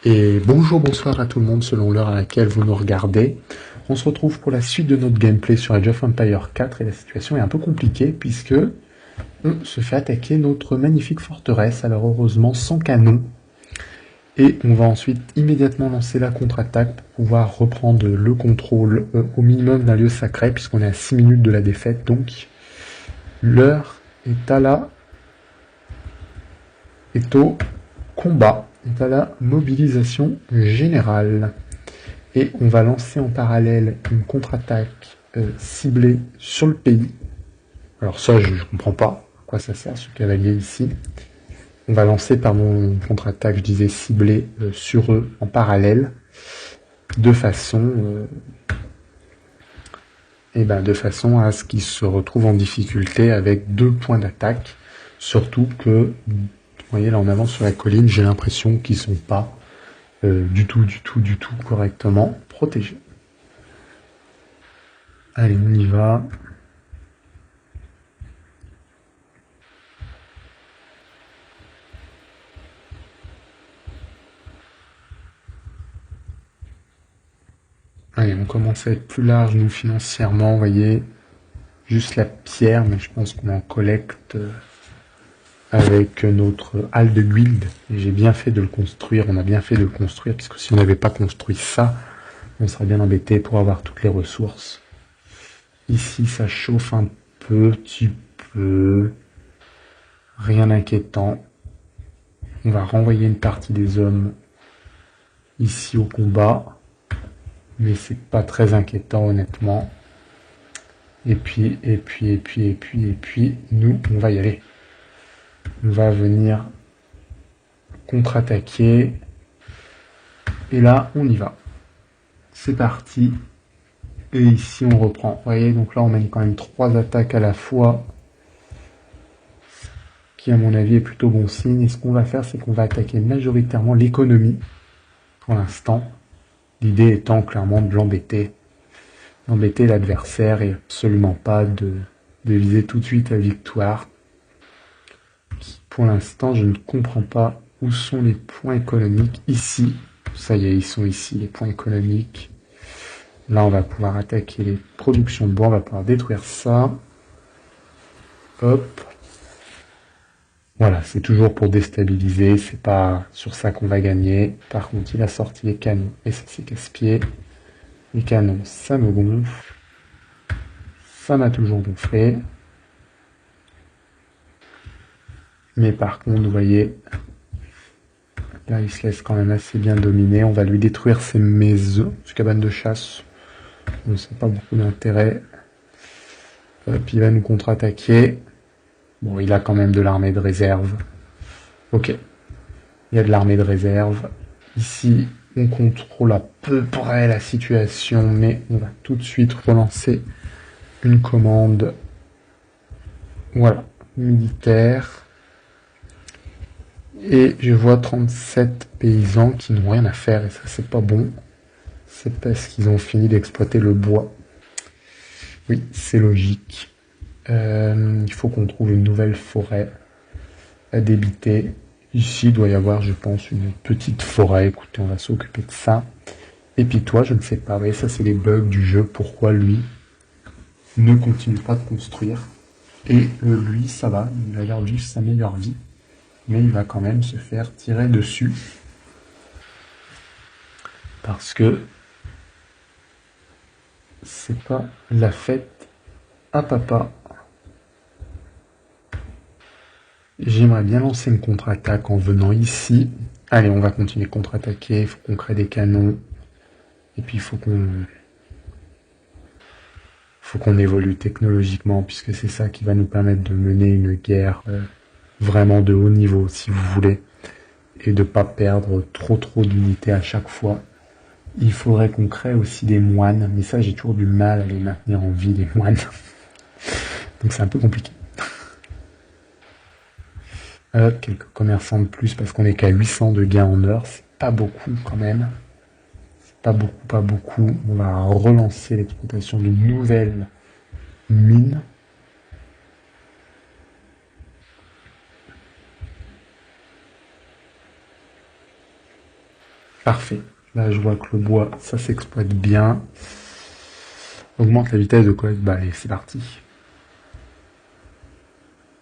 Et bonjour, bonsoir à tout le monde selon l'heure à laquelle vous nous regardez. On se retrouve pour la suite de notre gameplay sur Age of Empires 4 et la situation est un peu compliquée puisque on se fait attaquer notre magnifique forteresse, alors heureusement sans canon. Et on va ensuite immédiatement lancer la contre-attaque pour pouvoir reprendre le contrôle au minimum d'un lieu sacré puisqu'on est à 6 minutes de la défaite. Donc l'heure est au combat, est à la mobilisation générale. Et on va lancer en parallèle une contre-attaque ciblée sur le pays. Alors ça, je comprends pas à quoi ça sert ce cavalier ici. On va lancer par mon contre-attaque, je disais, ciblée sur eux en parallèle, de façon à ce qu'ils se retrouvent en difficulté avec 2 points d'attaque. Surtout que, vous voyez là on avance sur la colline, j'ai l'impression qu'ils sont pas du tout correctement protégés. Allez, on y va. Allez, on commence à être plus large, nous, financièrement, vous voyez. Juste la pierre, mais je pense qu'on en collecte avec notre halle de guilde. Et j'ai bien fait de le construire, on a bien fait de le construire, puisque si on n'avait pas construit ça, on serait bien embêté pour avoir toutes les ressources. Ici, ça chauffe un petit peu. Rien d'inquiétant. On va renvoyer une partie des hommes ici au combat. Mais c'est pas très inquiétant, honnêtement. Et puis, nous, on va y aller. On va venir contre-attaquer. Et là, on y va. C'est parti. Et ici, on reprend. Vous voyez, donc là, on mène quand même 3 attaques à la fois. Qui, à mon avis, est plutôt bon signe. Et ce qu'on va faire, c'est qu'on va attaquer majoritairement l'économie. Pour l'instant. L'idée étant clairement de l'embêter. Embêter l'adversaire et absolument pas de viser tout de suite la victoire. Pour l'instant, je ne comprends pas où sont les points économiques. Ici, ça y est, ils sont ici, les points économiques. Là, on va pouvoir attaquer les productions de bois, on va pouvoir détruire ça. Hop. Voilà, c'est toujours pour déstabiliser, c'est pas sur ça qu'on va gagner. Par contre, il a sorti les canons, et ça c'est casse-pied. Les canons, ça me gonfle. Ça m'a toujours gonflé. Mais par contre, vous voyez, là, il se laisse quand même assez bien dominer. On va lui détruire ses maisons, ses cabanes de chasse. Donc, ça n'a pas beaucoup d'intérêt. Puis il va nous contre-attaquer. Bon, il a quand même de l'armée de réserve. Ok. Il y a de l'armée de réserve. Ici, on contrôle à peu près la situation, mais on va tout de suite relancer une commande. Voilà, militaire. Et je vois 37 paysans qui n'ont rien à faire, et ça c'est pas bon. C'est parce qu'ils ont fini d'exploiter le bois. Oui, c'est logique. Il faut qu'on trouve une nouvelle forêt à débiter. Ici, il doit y avoir, je pense, une petite forêt. Écoutez, on va s'occuper de ça. Et puis toi, je ne sais pas. Vous voyez, ça c'est les bugs du jeu. Pourquoi lui ne continue pas de construire. Et lui, ça va. Il a l'air de vivre sa meilleure vie. Mais il va quand même se faire tirer dessus. Parce que c'est pas la fête à papa. J'aimerais bien lancer une contre-attaque en venant ici. Allez, on va continuer de contre-attaquer. Il faut qu'on crée des canons. Et puis il faut qu'on évolue technologiquement, puisque c'est ça qui va nous permettre de mener une guerre vraiment de haut niveau, si vous voulez. Et de pas perdre trop d'unités à chaque fois. Il faudrait qu'on crée aussi des moines. Mais ça, j'ai toujours du mal à les maintenir en vie, les moines. Donc c'est un peu compliqué. Quelques commerçants de plus parce qu'on est qu'à 800 de gains en heure, c'est pas beaucoup quand même. C'est pas beaucoup. On va relancer l'exploitation de nouvelles mines. Parfait. Là, je vois que le bois, ça s'exploite bien. Augmente la vitesse de collecte. Bah, allez, c'est parti.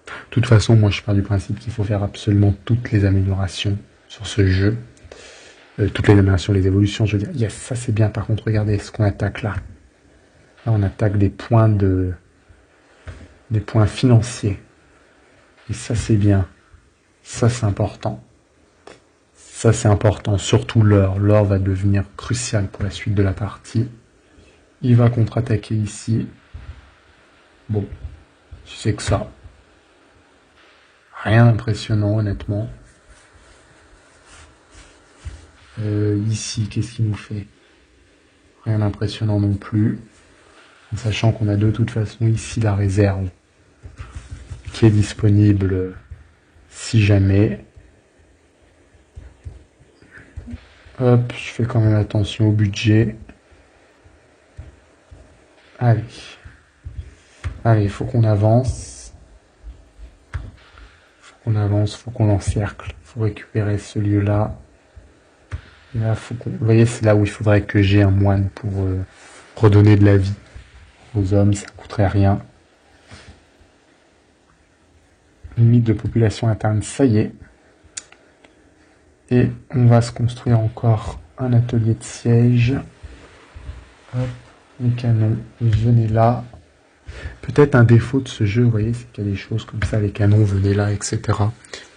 De toute façon, moi, je pars du principe qu'il faut faire absolument toutes les améliorations sur ce jeu. Toutes les améliorations, les évolutions, je veux dire. Yes, ça c'est bien. Par contre, regardez ce qu'on attaque là. Là, on attaque des points financiers. Et ça, c'est bien. Ça, c'est important. Ça, c'est important. Surtout l'or. L'or va devenir crucial pour la suite de la partie. Il va contre-attaquer ici. Bon, tu sais que ça. Rien d'impressionnant, honnêtement. Ici, qu'est-ce qu'il nous fait? Rien d'impressionnant non plus. En sachant qu'on a de toute façon ici la réserve qui est disponible si jamais. Hop, je fais quand même attention au budget. Allez. Allez, il faut qu'on avance. Faut qu'on encercle. Faut récupérer ce lieu-là. Et là, vous voyez, c'est là où il faudrait que j'ai un moine pour redonner de la vie aux hommes. Ça coûterait rien. Limite de population interne, ça y est. Et on va se construire encore un atelier de siège. Hop, les canons, venez là. Peut-être un défaut de ce jeu, vous voyez, c'est qu'il y a des choses comme ça, les canons, venez là, etc.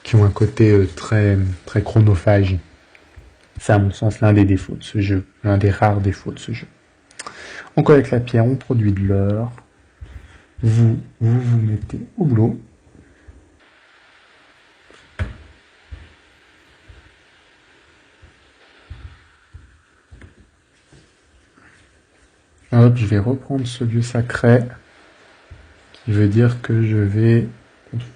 qui ont un côté très, très chronophage. C'est à mon sens l'un des défauts de ce jeu, l'un des rares défauts de ce jeu. Encore avec la pierre, on produit de l'or. Vous mettez au boulot. Hop, je vais reprendre ce lieu sacré, qui veut dire que je vais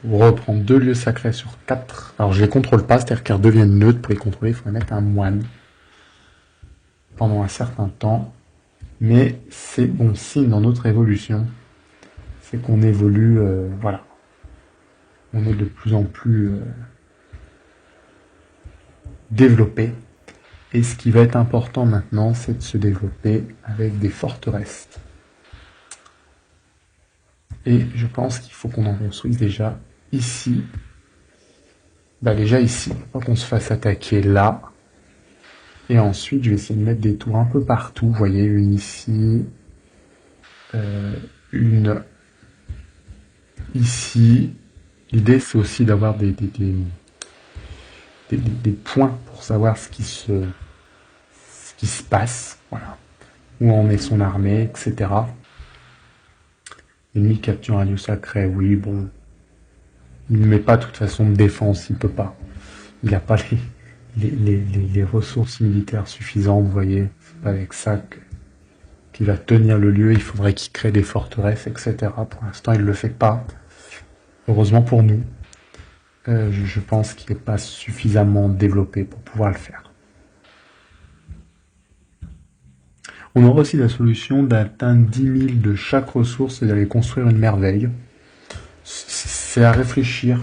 reprendre 2 lieux sacrés sur 4. Alors je les contrôle pas, c'est-à-dire qu'ils redeviennent neutres. Pour les contrôler, il faudrait mettre un moine pendant un certain temps. Mais c'est bon signe dans notre évolution, c'est qu'on évolue, voilà. On est de plus en plus développé. Et ce qui va être important maintenant, c'est de se développer avec des forteresses. Et je pense qu'il faut qu'on en construise déjà ici. Bah déjà ici, pas qu'on se fasse attaquer là. Et ensuite, je vais essayer de mettre des tours un peu partout. Vous voyez, une ici, une ici. L'idée, c'est aussi d'avoir des points pour savoir ce qui se passe. Voilà. Où en est son armée, etc. L'ennemi capture un lieu sacré, oui, bon. Il ne met pas de toute façon de défense, il peut pas. Il n'a pas les ressources militaires suffisantes, vous voyez. C'est pas avec ça qu'il va tenir le lieu, il faudrait qu'il crée des forteresses, etc. Pour l'instant, il ne le fait pas. Heureusement pour nous. Je pense qu'il n'est pas suffisamment développé pour pouvoir le faire. On aura aussi la solution d'atteindre 10 000 de chaque ressource et d'aller construire une merveille. C'est à réfléchir.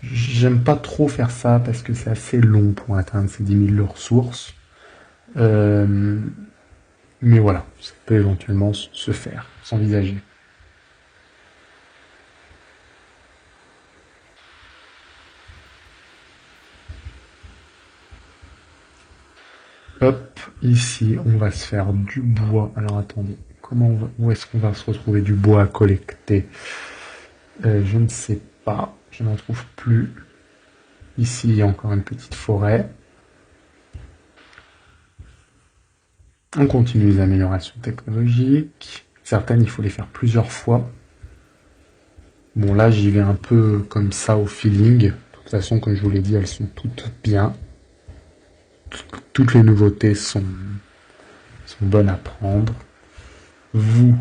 J'aime pas trop faire ça parce que c'est assez long pour atteindre ces 10 000 de ressources. Mais voilà, ça peut éventuellement se faire, s'envisager. Hop, ici, on va se faire du bois. Alors attendez, où est-ce qu'on va se retrouver du bois à collecter? Je ne sais pas, je n'en trouve plus. Ici, il y a encore une petite forêt. On continue les améliorations technologiques. Certaines, il faut les faire plusieurs fois. Bon, là, j'y vais un peu comme ça au feeling. De toute façon, comme je vous l'ai dit, elles sont toutes bien. Toutes les nouveautés sont bonnes à prendre. Vous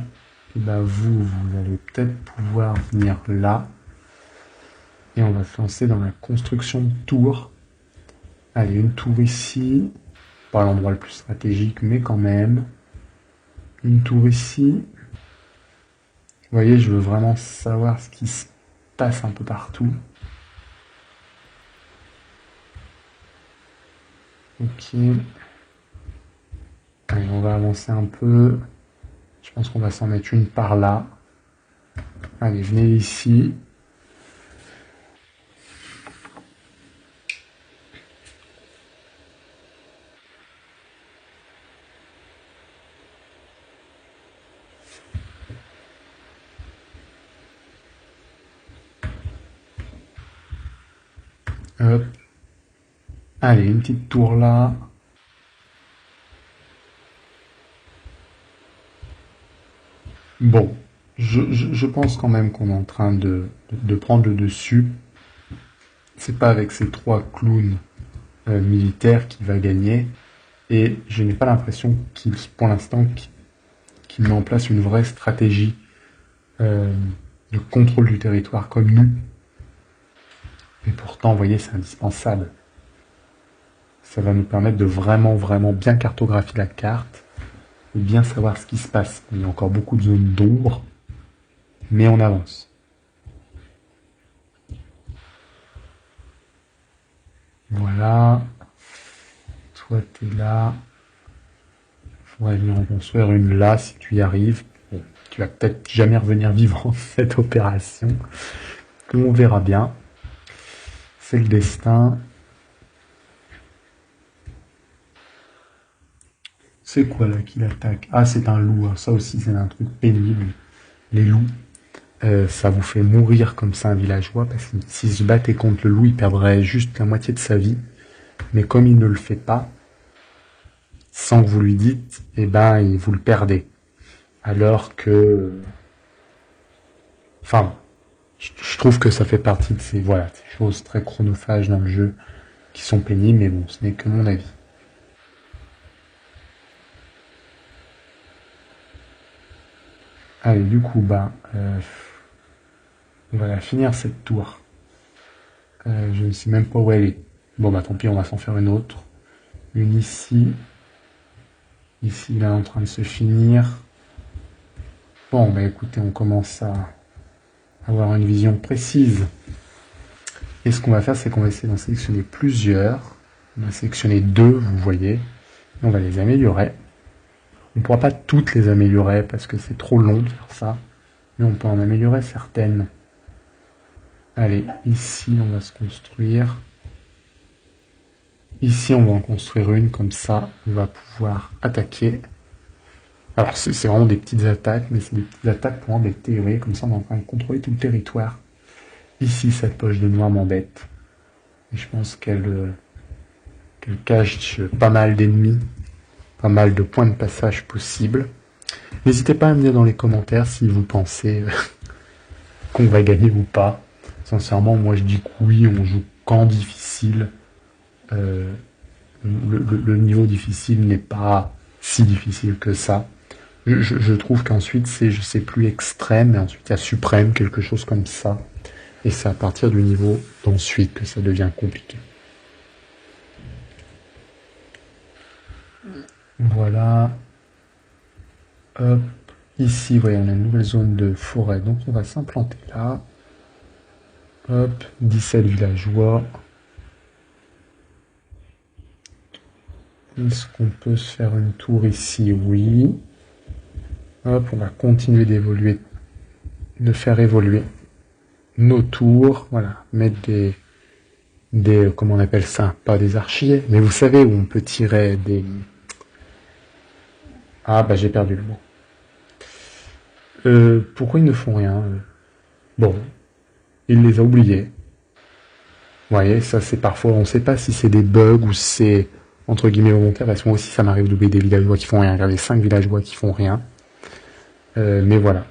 allez peut-être pouvoir venir là. Et on va se lancer dans la construction de tours. Allez, une tour ici. Pas l'endroit le plus stratégique, mais quand même. Une tour ici. Vous voyez, je veux vraiment savoir ce qui se passe un peu partout. Ok. Allez, on va avancer un peu. Je pense qu'on va s'en mettre une par là. Allez, venez ici. Hop. Allez, une petite tour là. Bon, je pense quand même qu'on est en train de prendre le dessus. C'est pas avec ces trois clowns militaires qu'il va gagner. Et je n'ai pas l'impression qu'il, pour l'instant, qu'il met en place une vraie stratégie euh, de contrôle du territoire comme nous. Et pourtant, vous voyez, c'est indispensable. Ça va nous permettre de vraiment, vraiment bien cartographier la carte et bien savoir ce qui se passe. Il y a encore beaucoup de zones d'ombre, mais on avance. Voilà. Toi, t'es là. Faudrait venir en construire une là si tu y arrives. Bon, tu vas peut-être jamais revenir vivant de cette opération. On verra bien. C'est le destin. C'est quoi là qui l'attaque? Ah, c'est un loup. Ça aussi, c'est un truc pénible. Les loups, ça vous fait mourir comme ça un villageois, parce que s'il se battait contre le loup, il perdrait juste la moitié de sa vie. Mais comme il ne le fait pas, sans que vous lui dites, eh ben, vous le perdez. Alors que... Enfin, je trouve que ça fait partie de ces choses très chronophages dans le jeu, qui sont pénibles, mais bon, ce n'est que mon avis. Allez, du coup, on va la finir cette tour. Je ne sais même pas où elle est. Bon, tant pis, on va s'en faire une autre. Une ici. Ici, là, en train de se finir. Bon, écoutez, on commence à avoir une vision précise. Et ce qu'on va faire, c'est qu'on va essayer d'en sélectionner plusieurs. On va sélectionner 2, vous voyez. Et on va les améliorer. On ne pourra pas toutes les améliorer parce que c'est trop long de faire ça. Mais on peut en améliorer certaines. Allez, ici, on va se construire. Ici, on va en construire une, comme ça, on va pouvoir attaquer. Alors, c'est vraiment des petites attaques, mais c'est des petites attaques pour embêter. Vous voyez, comme ça, on est en train de contrôler tout le territoire. Ici, cette poche de noix m'embête. Et je pense qu'elle cache pas mal d'ennemis, pas mal de points de passage possibles. N'hésitez pas à me dire dans les commentaires si vous pensez qu'on va gagner ou pas. Sincèrement, moi je dis que oui, on joue qu'en difficile. Le niveau difficile n'est pas si difficile que ça. Je trouve qu'ensuite c'est, je sais plus, extrême, et ensuite il y a suprême, quelque chose comme ça. Et c'est à partir du niveau d'ensuite que ça devient compliqué. Voilà. Hop. Ici, vous voyez, on a une nouvelle zone de forêt, donc on va s'implanter là. Hop, 17 villageois. Est-ce qu'on peut se faire une tour ici? Oui. Hop, on va continuer d'évoluer, de faire évoluer nos tours. Voilà, mettre des comment on appelle ça? Pas des archers, mais vous savez où on peut tirer des... Ah, j'ai perdu le mot. Pourquoi ils ne font rien? Bon, il les a oubliés. Vous voyez, ça c'est parfois, on ne sait pas si c'est des bugs ou si c'est entre guillemets volontaire, parce que moi aussi ça m'arrive d'oublier des villageois qui font rien. Regardez, 5 villageois qui font rien. Mais voilà.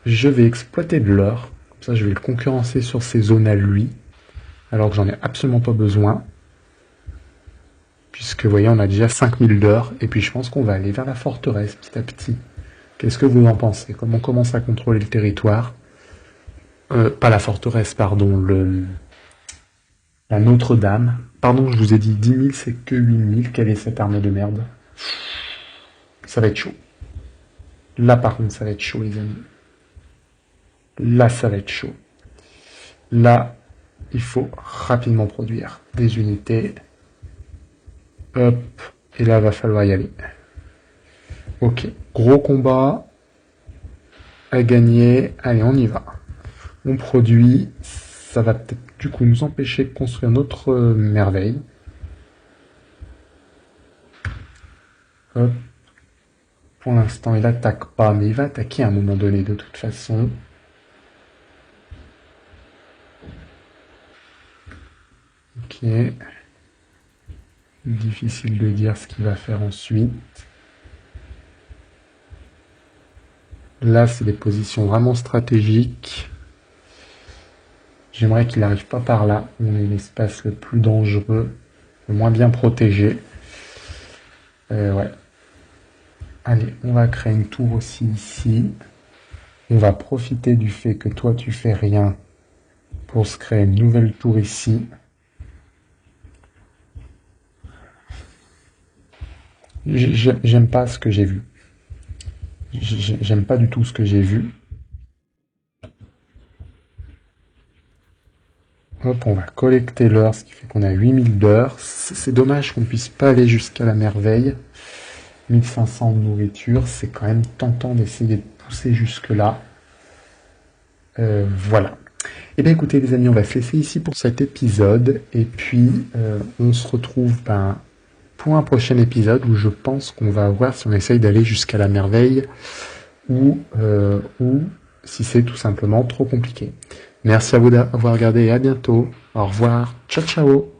Je vais exploiter de l'or. Comme ça, je vais le concurrencer sur ces zones à lui. Alors que j'en ai absolument pas besoin. Puisque, vous voyez, on a déjà 5000 d'or. Et puis, je pense qu'on va aller vers la forteresse petit à petit. Qu'est-ce que vous en pensez? Comme on commence à contrôler le territoire. Pas la forteresse, pardon. La Notre-Dame. Pardon, je vous ai dit 10 000, c'est que 8 000. Quelle est cette armée de merde? Ça va être chaud. Là, par contre, ça va être chaud, les amis. Là, ça va être chaud. Là, il faut rapidement produire des unités. Hop. Et là, va falloir y aller. Ok, gros combat à gagner. Allez, on y va. On produit. Ça va peut-être du coup nous empêcher de construire notre merveille. Hop. Pour l'instant, il attaque pas, mais il va attaquer à un moment donné de toute façon. Ok. Difficile de dire ce qu'il va faire ensuite. Là, c'est des positions vraiment stratégiques. J'aimerais qu'il n'arrive pas par là. On est l'espace le plus dangereux, le moins bien protégé. Ouais. Allez, on va créer une tour aussi ici. On va profiter du fait que toi, tu fais rien pour se créer une nouvelle tour ici. J'aime pas ce que j'ai vu. J'aime pas du tout ce que j'ai vu. Hop, on va collecter l'heure, ce qui fait qu'on a 8000 d'heures. C'est dommage qu'on puisse pas aller jusqu'à la merveille. 1500 de nourriture, c'est quand même tentant d'essayer de pousser jusque-là. Voilà. Eh bien écoutez les amis, on va se laisser ici pour cet épisode. Et puis, on se retrouve pour un prochain épisode où je pense qu'on va voir si on essaye d'aller jusqu'à la merveille ou si c'est tout simplement trop compliqué. Merci à vous d'avoir regardé et à bientôt. Au revoir. Ciao ciao.